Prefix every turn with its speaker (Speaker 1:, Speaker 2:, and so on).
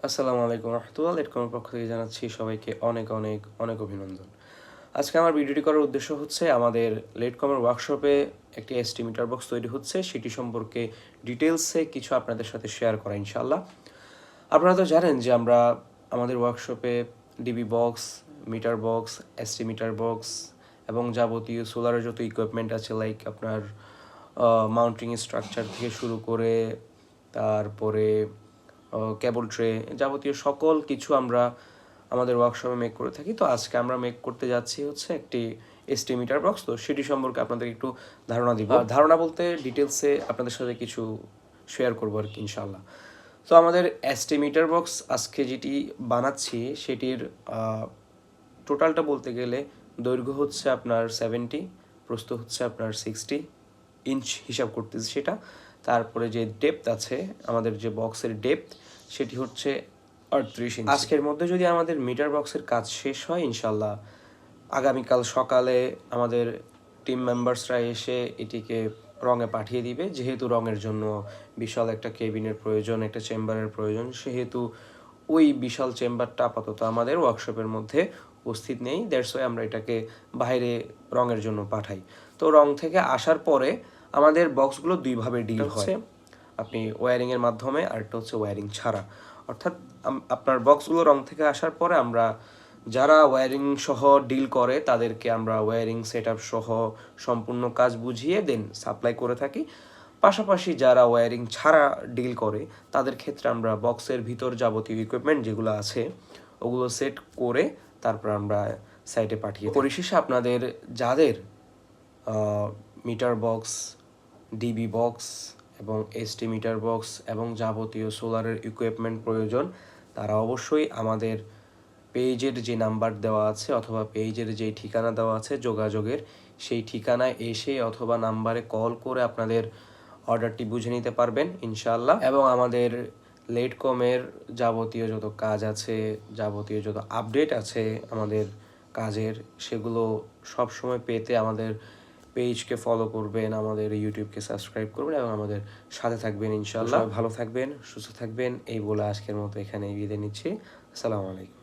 Speaker 1: আসসালামু আলাইকুম রহমতুল্লাহ। লেটকমের পক্ষ থেকে জানাচ্ছি সবাইকে অনেক অনেক অনেক অভিনন্দন। আজকে আমার ভিডিওটি করার উদ্দেশ্য হচ্ছে আমাদের লেটকমের ওয়ার্কশপে একটি এসটি মিটার বক্স তৈরি হচ্ছে, সেটি সম্পর্কে ডিটেলসে কিছু আপনাদের সাথে শেয়ার করা ইনশাআল্লাহ। আপনারা তো জানেন যে আমরা আমাদের ওয়ার্কশপে DB box, meter box, ST meter box এবং যাবতীয় সোলারের যত ইকুইপমেন্ট আছে লাইক আপনার মাউন্টিং স্ট্রাকচার থেকে শুরু করে তারপরে কেবল ট্রে, যাবতীয় সকল কিছু আমরা আমাদের ওয়ার্কশপে মেক করে থাকি। তো আজকে আমরা মেক করতে যাচ্ছি হচ্ছে একটি এসটি মিটার বক্স। তো সেটি সম্পর্কে আপনাদের একটু ধারণা দিব, ধারণা বলতে ডিটেলসে আপনাদের সাথে কিছু শেয়ার করবো আর কি ইনশাআল্লাহ। তো আমাদের এসটি মিটার বক্স আজকে যেটি বানাচ্ছি সেটির টোটালটা বলতে গেলে দৈর্ঘ্য হচ্ছে আপনার 70, প্রস্থ হচ্ছে আপনার 60 ইঞ্চ হিসাব করতেছি সেটা। তারপরে যে ডেপথ আছে আমাদের যে বক্সের ডেপথ সেটি হচ্ছে 38 ইঞ্চ। আজকের মধ্যে যদি আমাদের মিটার বক্সের কাজ শেষ হয় ইনশাল্লাহ আগামীকাল সকালে আমাদের টিম মেম্বার্সরা এসে এটিকে রঙে পাঠিয়ে দিবে। যেহেতু রঙের জন্য বিশাল একটা কেবিনের প্রয়োজন, একটা চেম্বারের প্রয়োজন, সেহেতু ওই বিশাল চেম্বারটা আপাতত আমাদের ওয়ার্কশপের মধ্যে উপস্থিত নেই। দ্যাটস ওয়াই আমরা এটাকে বাইরে রঙের জন্য পাঠাই। তো রং থেকে আসার পরে আমাদের বক্সগুলো দুইভাবে ডিল হচ্ছে, আপনি ওয়্যারিংয়ের মাধ্যমে, আরেকটা হচ্ছে ওয়্যারিং ছাড়া। অর্থাৎ আপনার বক্সগুলো রং থেকে আসার পরে আমরা যারা ওয়্যারিং সহ ডিল করে তাদেরকে আমরা ওয়্যারিং সেট আপ সহ সম্পূর্ণ কাজ বুঝিয়ে দেন সাপ্লাই করে থাকি। পাশাপাশি যারা ওয়্যারিং ছাড়া ডিল করে তাদের ক্ষেত্রে আমরা বক্সের ভিতর যাবতীয় ইকুইপমেন্ট যেগুলো আছে ওগুলো সেট করে তারপর আমরা সাইটে পাঠিয়ে। পরিশেষে আপনাদের যাদের মিটার বক্স, ডিবি বক্স এবং এসটি মিটার বক্স এবং যাবতীয় সোলারের ইকুইপমেন্ট প্রয়োজন, তারা অবশ্যই আমাদের পেজের যে নাম্বার দেওয়া আছে অথবা পেজের যে ঠিকানা দেওয়া আছে যোগাযোগের, সেই ঠিকানায় এসে অথবা নাম্বারে কল করে আপনাদের অর্ডারটি বুঝে নিতে পারবেন ইনশাআল্লাহ। এবং আমাদের লেটকমের যাবতীয় যত কাজ আছে, যাবতীয় যত আপডেট আছে আমাদের কাজের, সেগুলো সবসময় পেতে আমাদের পেজকে ফলো করবেন, আমাদের ইউটিউবকে সাবস্ক্রাইব করবেন এবং আমাদের সাথে থাকবেন ইনশাআল্লাহ। ভালো থাকবেন, সুস্থ থাকবেন, এই বলে আজকের মতো এখানে বিদায় নিচ্ছি। আসসালামু আলাইকুম।